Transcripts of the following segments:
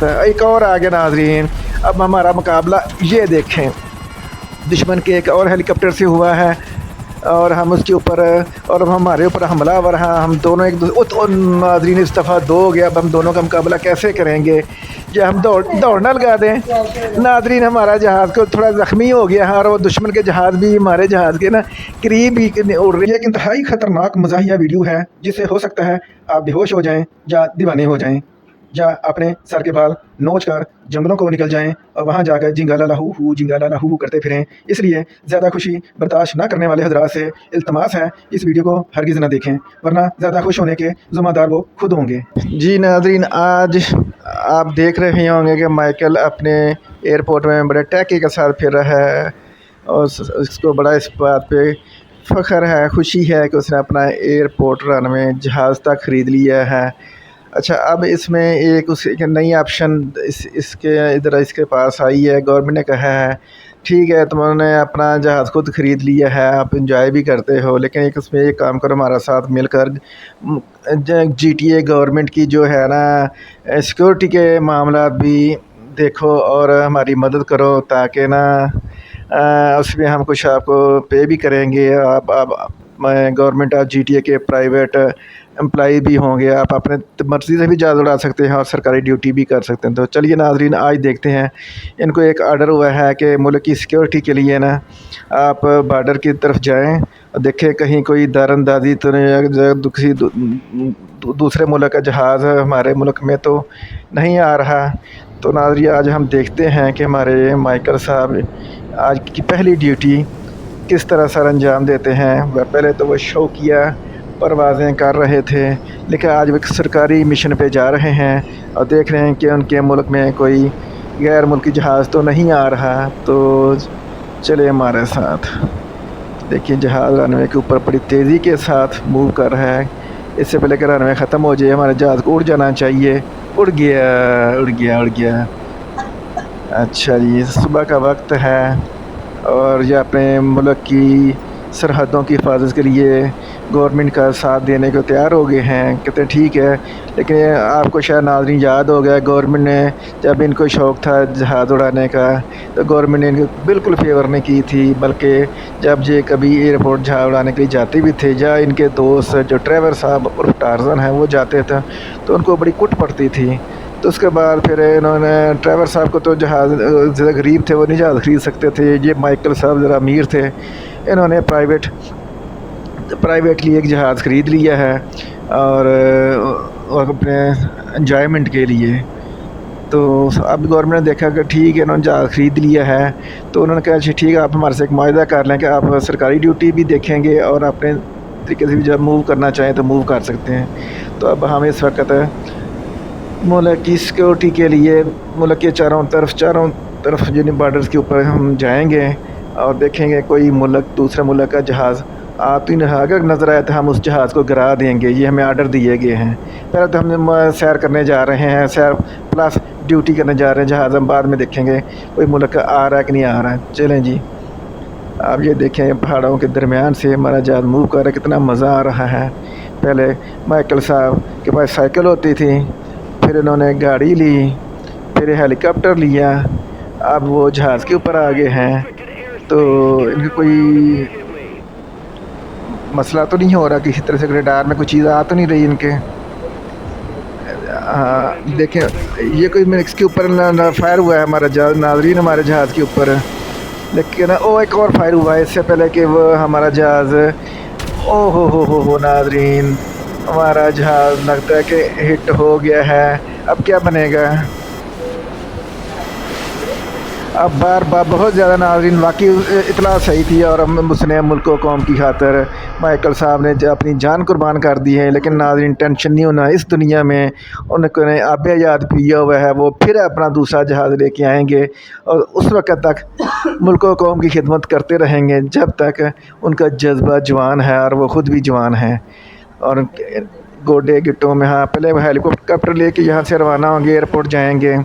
एक और आ गया नाजरीन। अब हमारा मुकाबला ये देखें, दुश्मन के एक और हेलीकॉप्टर से हुआ है और हम उसके ऊपर और अब हमारे ऊपर हमलावर हैं। हम दोनों एक नाजरीन इस दफ़ा दो हो गया। अब हम दोनों का मुकाबला कैसे करेंगे? या हम दौड़ना लगा दें? नाजरीन हमारा जहाज़ को थोड़ा ज़ख्मी हो गया है और वो दुश्मन के जहाज़ भी हमारे जहाज़ के ना करीब ही उड़ रही है। एक इंतहाई ख़तरनाक मज़ाहिया वीडियो है जिससे हो सकता है आप बेहोश हो जाएँ या दीवाने हो जाएँ या अपने सर के बाल नोच कर जंगलों को निकल जाएं और वहां जाकर जिंगाला लाहू करते फिरें। इसलिए ज़्यादा खुशी बर्दाश्त ना करने वाले हजरात से इल्तमास है इस वीडियो को हरगिज़ ना देखें, वरना ज़्यादा खुश होने के ज़िम्मेदार वो खुद होंगे। जी नाज़रीन, आज आप देख रहे होंगे कि माइकल अपने एयरपोर्ट में बड़े टैकी के साथ फिर रहा है और इसको बड़ा इस बात पे फ़ख्र है, खुशी है कि उसने अपना एयरपोर्ट रनवे जहाज़ तक ख़रीद लिया है। अच्छा, अब इसमें एक नई ऑप्शन इसके पास आई है। गवर्नमेंट ने कहा है ठीक है तुमने अपना जहाज़ खुद ख़रीद लिया है, आप इंजॉय भी करते हो, लेकिन एक उसमें एक काम करो, हमारा साथ मिलकर GTA गवर्नमेंट की जो है ना सिक्योरिटी के मामला भी देखो और हमारी मदद करो ताकि ना उसमें हम कुछ आपको पे भी करेंगे। आप गवर्नमेंट ऑफ GTA के प्राइवेट एम्प्लाई भी होंगे, आप अपने मर्ज़ी से भी जहाज़ उड़ा सकते हैं और सरकारी ड्यूटी भी कर सकते हैं। तो चलिए नाज़रीन, आज देखते हैं इनको एक आर्डर हुआ है कि मुल्क की सिक्योरिटी के लिए ना आप बॉर्डर की तरफ जाएं और देखें कहीं कोई दारंदाजी तो नहीं, दूसरे मुल्क का जहाज़ हमारे मुल्क में तो नहीं आ रहा। तो नाज़रीन, आज हम देखते हैं कि हमारे माइकल साहब आज की पहली ड्यूटी किस तरह सर अंजाम देते हैं। वह पहले तो वो शौकिया परवाज़ें कर रहे थे, लेकिन आज वो सरकारी मिशन पे जा रहे हैं और देख रहे हैं कि उनके मुल्क में कोई गैर मुल्की जहाज़ तो नहीं आ रहा। तो चले हमारे साथ, देखिए जहाज़ रनवे के ऊपर बड़ी तेज़ी के साथ मूव कर रहा है। इससे पहले कि रनवे ख़त्म हो जाए हमारे जहाज़ को उड़ जाना चाहिए। उड़ गया। अच्छा जी, सुबह का वक्त है और ये अपने मुल्क की सरहदों की हिफाजत के लिए गवर्नमेंट का साथ देने को तैयार हो गए हैं। कहते हैं ठीक है, लेकिन आपको शायद नाज़रीन याद हो गया, गवर्नमेंट ने जब इनको शौक़ था जहाज़ उड़ाने का तो गवर्नमेंट ने इनको बिल्कुल फेवर नहीं की थी, बल्कि जब ये कभी एयरपोर्ट जहाज़ उड़ाने के लिए जाते भी थे या इनके दोस्त जो ड्राइवर साहब और टार्जन हैं वो जाते थे तो उनको बड़ी कुट पड़ती थी। तो उसके बाद फिर इन्होंने ड्राइवर साहब को तो जहाज़ ज़रा गरीब थे, वो नहीं जहाज़ ख़रीद सकते थे। ये माइकल साहब ज़रा अमीर थे, इन्होंने प्राइवेटली एक जहाज़ ख़रीद लिया है और अपने एंजॉयमेंट के लिए। तो अब गवर्नमेंट ने देखा कि ठीक है इन्होंने जहाज़ ख़रीद लिया है, तो उन्होंने कहा अच्छा ठीक है आप हमारे से एक मुआहदा कर लें कि आप सरकारी ड्यूटी भी देखेंगे और अपने तरीके से भी जब मूव करना चाहें तो मूव कर सकते हैं। तो अब हम इस वक्त मुल्क की सिक्योरिटी के लिए मुल्क के चारों तरफ जिन बॉर्डर्स के ऊपर हम जाएंगे और देखेंगे कोई मुल्क दूसरे मुल्क का जहाज़ तो नहीं, अगर नज़र आए तो हम उस जहाज़ को गिरा देंगे। ये हमें आर्डर दिए गए हैं। पहले तो हम सैर करने जा रहे हैं, सैर प्लस ड्यूटी करने जा रहे हैं। जहाज़ हम बाद में देखेंगे कोई मुल्क आ रहा है कि नहीं आ रहा है। चलें जी, आप ये देखें पहाड़ों के दरमियान से हमारा जहाज़ मूव कर रहा है, कितना मज़ा आ रहा है। पहले माइकल साहब के पास साइकिल होती थी, फिर इन्होंने गाड़ी ली, फिर हेलीकॉप्टर लिया, अब वो जहाज़ के ऊपर आ गए हैं। तो इनका कोई मसला तो नहीं हो रहा किसी तरह से, रेडार में कोई चीज़ आ तो नहीं रही इनके। हाँ देखें, ये कोई मिक्स के ऊपर ना फायर हुआ है हमारा जहाज़ नाज़रीन, हमारे जहाज़ के ऊपर, लेकिन एक और फायर हुआ है इससे पहले कि वो हमारा जहाज़ ओ हो नाज़रीन, हमारा जहाज़ लगता है कि हिट हो गया है। अब क्या बनेगा? अब बार बहुत ज़्यादा नाज़रीन वाकई इतला सही थी और उसने मुल्क कौम की खातर माइकल साहब ने अपनी जान कुर्बान कर दी है। लेकिन नाज़रीन टेंशन नहीं होना, इस दुनिया में उन्होंने आबे याद पिया हुआ है, वो फिर अपना दूसरा जहाज़ लेके आएंगे और उस वक़्त तक मुल्क कौम की खिदमत करते रहेंगे जब तक उनका जज्बा जवान है और वो ख़ुद भी जवान है। और गोडे गिट्टों में हाँ, पहले वो हेलीकॉप्टर लेके यहाँ से रवाना होंगे, एयरपोर्ट जाएंगे,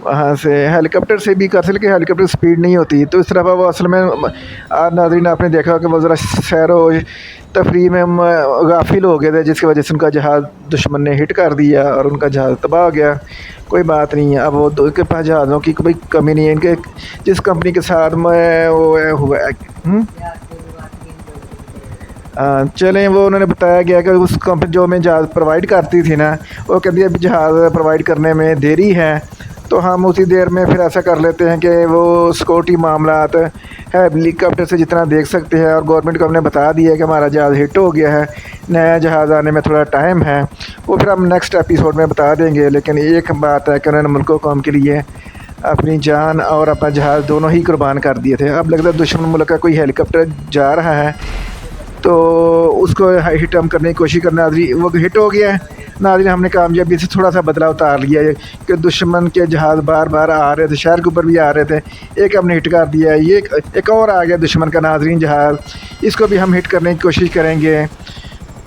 वहाँ से हेलीकॉप्टर से भी कर सकते, लेकिन हेलीकॉप्टर स्पीड नहीं होती। तो इस तरह वो असल में नाज़रीन आपने देखा कि वो ज़रा सैर व तफरीह में गाफिल हो गए थे, जिसकी वजह से उनका जहाज़ दुश्मन ने हिट कर दिया और उनका जहाज़ तबाह हो गया। कोई बात नहीं है, अब वो दो के पास जहाज़ों की कोई कमी नहीं है। इनके जिस कंपनी के साथ में वो हुआ चलें, वो उन्होंने बताया गया कि उस कंपनी जो हमें जहाज़ प्रोवाइड करती थी ना, वो कहती है अभी जहाज़ प्रोवाइड करने में देरी है, तो हम उसी देर में फिर ऐसा कर लेते हैं कि वो सिक्योरिटी मामलात है हेलीकॉप्टर से जितना देख सकते हैं, और गवर्नमेंट को हमने बता दिया है कि हमारा जहाज़ हिट हो गया है, नया जहाज़ आने में थोड़ा टाइम है, वो फिर हम नेक्स्ट एपिसोड में बता देंगे। लेकिन एक बात है कि उन्होंने मुल्क कौम के लिए अपनी जान और अपना जहाज़ दोनों ही कुर्बान कर दिए थे। अब लगता है दुश्मन मुल्क का कोई हेलीकॉप्टर जा रहा है, तो उसको हिट हम करने की कोशिश करना, वो हिट हो गया है। नाज़रीन हमने कामयाबी से थोड़ा सा बदला उतार लिया है कि दुश्मन के जहाज़ बार बार आ रहे थे, शहर के ऊपर भी आ रहे थे, एक हमने हिट कर दिया है, ये एक और आ गया दुश्मन का नाज़रीन जहाज़, इसको भी हम हिट करने की कोशिश करेंगे।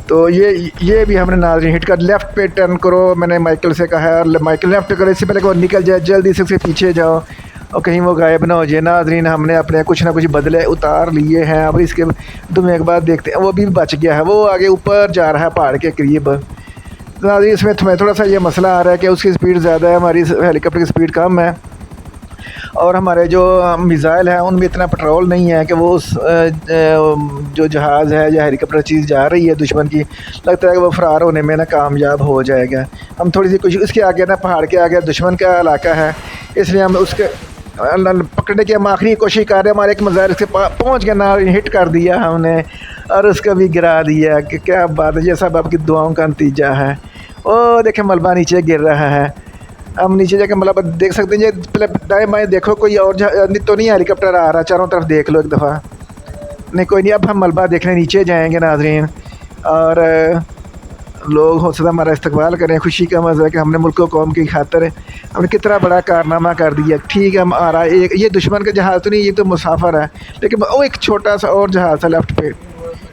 तो ये भी हमने नाज़रीन हिट कर। लेफ़्ट पे टर्न करो, मैंने माइकल से कहा है, और माइकल लेफ़्ट करो, इससे पहले कि वो निकल जाए, जल्दी से उसके पीछे जाओ और कहीं वो गायब ना हो जाए। नाज़रीन हमने अपने कुछ ना कुछ बदले उतार लिए हैं। अब इसके 2 मिनट बाद देखते हैं, वो भी बच गया है, वो आगे ऊपर जा रहा है पहाड़ के करीब। नाज़रीन इसमें थोड़ा सा ये मसला आ रहा है कि उसकी स्पीड ज़्यादा है, हमारी हेलीकॉप्टर की स्पीड कम है, और हमारे जो मिज़ाइल हैं उनमें इतना पेट्रोल नहीं है कि वो उस जो जहाज़ है या हेलीकॉप्टर चीज़ जा रही है दुश्मन की, लगता है कि वो फ़रार होने में ना कामयाब हो जाएगा। हम थोड़ी सी कुछ उसके आगे ना, पहाड़ के आगे दुश्मन का इलाका है, इसलिए हम उसके पकड़ने की हम आखिरी कोशिश कर रहे हैं। हमारे एक मिज़ाइल से पहुँच गया ना, हिट कर दिया हमने और उसका भी गिरा दिया। कि क्या बात है, ये सब आपकी दुआओं का नतीजा है। ओ देखें मलबा नीचे गिर रहा है, हम नीचे जाकर मलबा देख सकते हैं। ये पहले दाएँ बाएँ देखो, कोई और तो नहीं हेलीकॉप्टर आ रहा, चारों तरफ देख लो एक दफ़ा। नहीं कोई नहीं, अब हम मलबा देखने नीचे जाएंगे नाज़रीन, और लोग हो सकता हमारा इस्तकबाल करें। खुशी का मज़ा है कि हमने मुल्क कौम की खातिर हमने कितना बड़ा कारनामा कर दिया। ठीक है, हम आ रहा है एक, ये दुश्मन का जहाज़ तो नहीं, ये तो मुसाफिर है, लेकिन वो एक छोटा सा और जहाज़ था लेफ़्ट पे,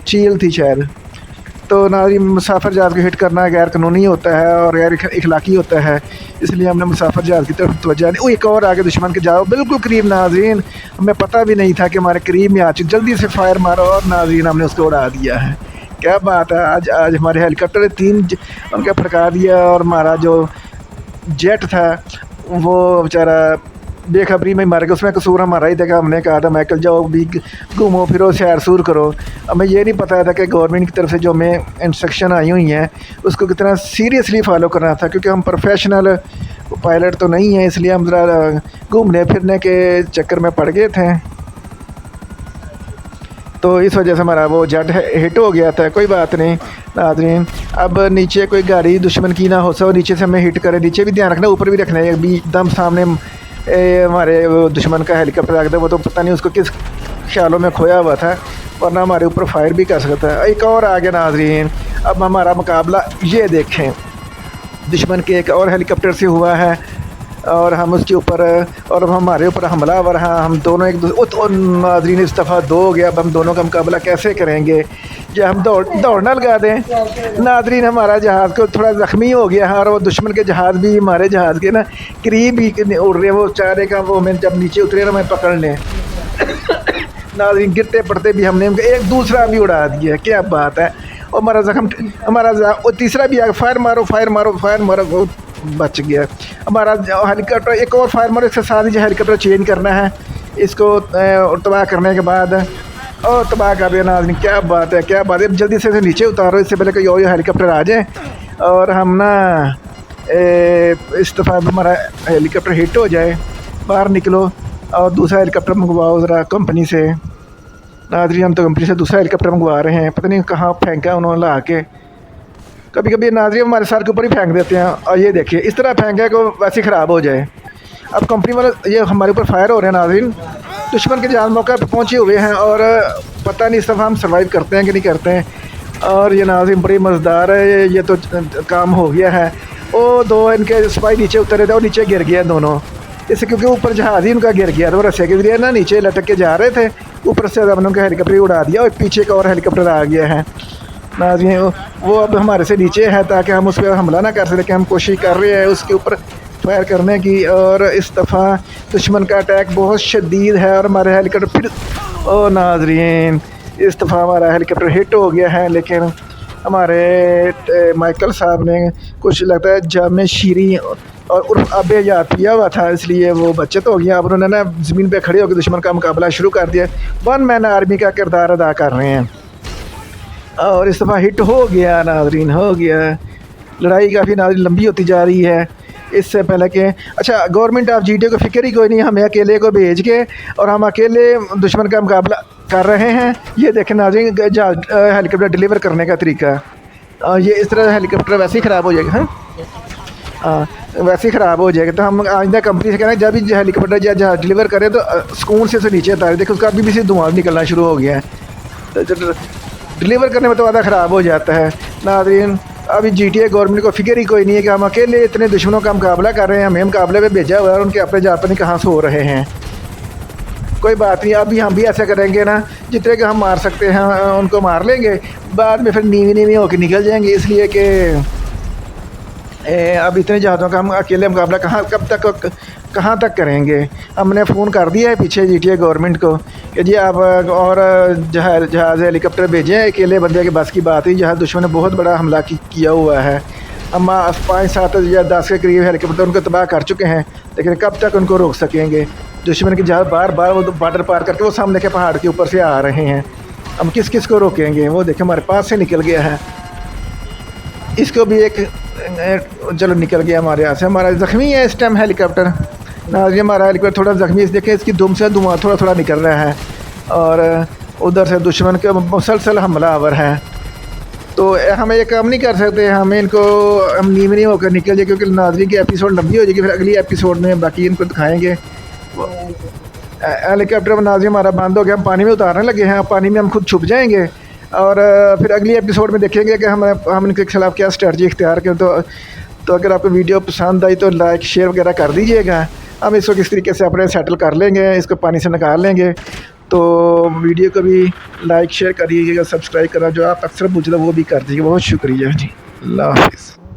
चील थी शायद। तो नाज़रीन मुसाफिर जहाज़ को हिट करना गैर कानूनी होता है और गैर इखलाकी होता है, इसलिए हमने मुसाफिर जहाज़ की तरफ तवज्जो नहीं। वो एक और आगे दुश्मन के जाओ बिल्कुल करीब नाज़रीन, हमें पता भी नहीं था कि हमारे करीब में आ चुके, जल्दी से फायर मारो और नाज़रीन हमने उसको उड़ा दिया है। क्या बात है, आज हमारे हेलीकॉप्टर ने 3 उनका फटका दिया, और हमारा जो जेट था वो बेचारा बेखबरी में मर गया। उसमें कसूर हमारा ही था कि हमने कहा था माइकल जाओ भी घूमो फिरो सैर सूर करो। हमें ये नहीं पता था कि गवर्नमेंट की तरफ से जो हमें इंस्ट्रक्शन आई हुई हैं उसको कितना सीरियसली फॉलो करना था, क्योंकि हम प्रोफेशनल पायलट तो नहीं हैं, इसलिए हम ज़रा घूमने फिरने के चक्कर में पड़ गए थे। तो इस वजह से हमारा वो जेट हिट हो गया था। कोई बात नहीं नाज़रीन, अब नीचे कोई गाड़ी दुश्मन की ना हो सो नीचे से हमें हिट करे। नीचे भी ध्यान रखना, ऊपर भी रखना है। अभी एकदम सामने हमारे वो दुश्मन का हेलीकॉप्टर आ गया, वो तो पता नहीं उसको किस ख्यालों में खोया हुआ था, वरना हमारे ऊपर फायर भी कर सकता है। एक और आ गया नाज़रीन, अब हमारा मुकाबला ये देखें दुश्मन के एक और हेलीकॉप्टर से हुआ है, और हम उसके ऊपर और अब हमारे ऊपर हमलावर हैं। हम दोनों एक दूसरे नाज़रीन इस दफ़ा 2 हो गया। अब हम दोनों का मुकाबला कैसे करेंगे? जो हम दौड़ना लगा दें नाज़रीन, हमारा जहाज़ को थोड़ा ज़ख्मी हो गया है, और वो दुश्मन के जहाज़ भी हमारे जहाज़ के ना करीब ही उड़ रहे हैं। वो चारे का वो हमें जब नीचे उतरे ना हमें पकड़ लें नाज़रीन, गिरते पड़ते भी हमने एक दूसरा भी उड़ा दिया। क्या बात है, और हमारा जख्म हमारा तीसरा भी आ, फायर मारो फायर मारो फायर मारो, वो बच गया। हमारा हेलीकॉप्टर एक और फायर मारो, इसके साथ ही जो हेलीकॉप्टर चेंज करना है, इसको तबाह करने के बाद और तबाह कर दिया नाज़रीन। क्या बात है, क्या बात है। जल्दी से नीचे उतारो, इससे पहले कोई और हेलीकॉप्टर आ जाए और हम ना इस दफ़ा हमारा हेलीकॉप्टर हिट हो जाए। बाहर निकलो और दूसरा हेलीकॉप्टर मंगवाओ ज़रा कंपनी से। नाज़रीन हम तो कंपनी से दूसरा हेलीकॉप्टर मंगवा रहे हैं, पता नहीं कहाँ फेंका उन्होंने ला के। कभी कभी नाज़रीन हमारे सर के ऊपर ही फेंक देते हैं, और ये देखिए इस तरह फेंका कि वैसे ही ख़राब हो जाए। अब कंपनी वाले ये हमारे ऊपर फायर हो रहे हैं नाज़रीन, दुश्मन के जहाज़ मौका पर पहुँचे हुए हैं, और पता नहीं इस दफ़ा हम सर्वाइव करते हैं कि नहीं करते हैं। और ये नाज़रीन बड़ी मज़ेदार है, ये तो काम हो गया है। वो 2 इनके सिपाही नीचे उतरे थे और नीचे गिर गया दोनों, इससे क्योंकि ऊपर जहाज़ ही उनका गिर गया था, वो रस्से के जरिए ना नीचे लटक के जा रहे थे, ऊपर से हमने उनका हेलीकॉप्टर ही उड़ा दिया और पीछे का और हेलीकॉप्टर आ गया है नाज़रीन। वो अब हमारे से नीचे है ताकि हम उस पर हमला ना कर सकें, हम कोशिश कर रहे हैं उसके ऊपर फायर करने की, और इस दफ़ा दुश्मन का अटैक बहुत शदीद है और हमारे हेलीकॉप्टर फिर ओ नाज़रीन इस दफ़ा हमारा हेलीकॉप्टर हिट हो गया है, लेकिन हमारे माइकल साहब ने कुछ लगता है जाम शीरी और उर्फ आब हयात पिया हुआ था, इसलिए वो बचत हो गया। अब उन्होंने ना ज़मीन पे खड़े होकर दुश्मन का मुकाबला शुरू कर दिया। वन मैन आर्मी का किरदार अदा कर रहे हैं और इस दफ़ा हिट हो गया नाज़रीन, हो गया। लड़ाई काफ़ी नाज़रीन लंबी होती जा रही है। इससे पहले कि अच्छा गवर्नमेंट ऑफ GTA को फ़िक्र ही कोई नहीं, हमें अकेले को भेज के और हम अकेले दुश्मन का मुकाबला कर रहे हैं। ये देखें नाज़रीन हेलीकॉप्टर डिलीवर करने का तरीका, ये इस तरह हेलीकॉप्टर वैसे ही ख़राब हो जाएगा। हाँ वैसे ही ख़राब हो जाएगा। तो हम आइंदा कंपनी से कहना है जब भी हेलीकॉप्टर जहाँ डिलीवर करें तो सुकून से नीचे उतारे। देखो उसका अभी भी से धुआं निकलना शुरू हो गया है, तो डिलीवर करने में तो आधा ख़राब हो जाता है नाज़रीन। अभी GTA गवर्नमेंट को फिक्र ही कोई नहीं है कि हम अकेले इतने दुश्मनों का मुकाबला कर रहे हैं, हमें मुकाबले पे भेजा हुआ है और उनके अपने जापनी कहाँ से हो रहे हैं। कोई बात नहीं, अभी हम भी ऐसा करेंगे ना, जितने के हम मार सकते हैं उनको मार लेंगे, बाद में फिर नीवी होकर निकल जाएंगे। इसलिए कि अब इतने जहाज़ों का हम अकेले मुकाबला कहाँ तक करेंगे। हमने फ़ोन कर दिया है पीछे GTA गवर्नमेंट को कि जी आप और जहाज़ हेलीकॉप्टर भेजें, अकेले बंदे के बस की बात ही, जहाँ दुश्मन ने बहुत बड़ा हमला किया हुआ है। हम 5, 7 या 10 के करीब हेलीकॉप्टर उनको तबाह कर चुके हैं, लेकिन कब तक उनको रोक सकेंगे। दुश्मन की जहाज़ बार बार वो बॉर्डर पार करके वो सामने के पहाड़ के ऊपर से आ रहे हैं, हम किस किस को रोकेंगे। वो देखें हमारे पास से निकल गया है, इसको भी एक चलो निकल गया हमारे यहाँ से। हमारा ज़ख्मी है इस टाइम हेलीकॉप्टर नाज़रीन, हमारा हेलीकॉप्टर थोड़ा ज़ख्मी है, देखें इसकी दुम से धुआं थोड़ा थोड़ा निकल रहा है और उधर से दुश्मन के मुसलसल हमलावर है। तो हम ये काम नहीं कर सकते, हमें इनको हम नीम नहीं होकर निकल जाए, क्योंकि नाज़रीन की एपिसोड लंबी हो जाएगी, फिर अगली एपिसोड में बाकी इनको दिखाएँगे। हेलीकॉप्टर में नाज़रीन हमारा बंद हो गया, हम पानी में उतारने लगे हैं, पानी में हम खुद छुप जाएंगे और फिर अगली एपिसोड में देखेंगे कि हम इनके खिलाफ़ क्या स्ट्रेटजी इख्तियार करें। तो अगर आपको वीडियो पसंद आई तो लाइक शेयर वगैरह कर दीजिएगा। हम इसको किस तरीके से अपने सेटल कर लेंगे, इसको पानी से निकाल लेंगे। तो वीडियो को भी लाइक शेयर करिएगा, सब्सक्राइब करना जो आप अक्सर पूछते वो भी कर दीजिएगा। बहुत शुक्रिया जी, अल्लाह हाफ़िज़।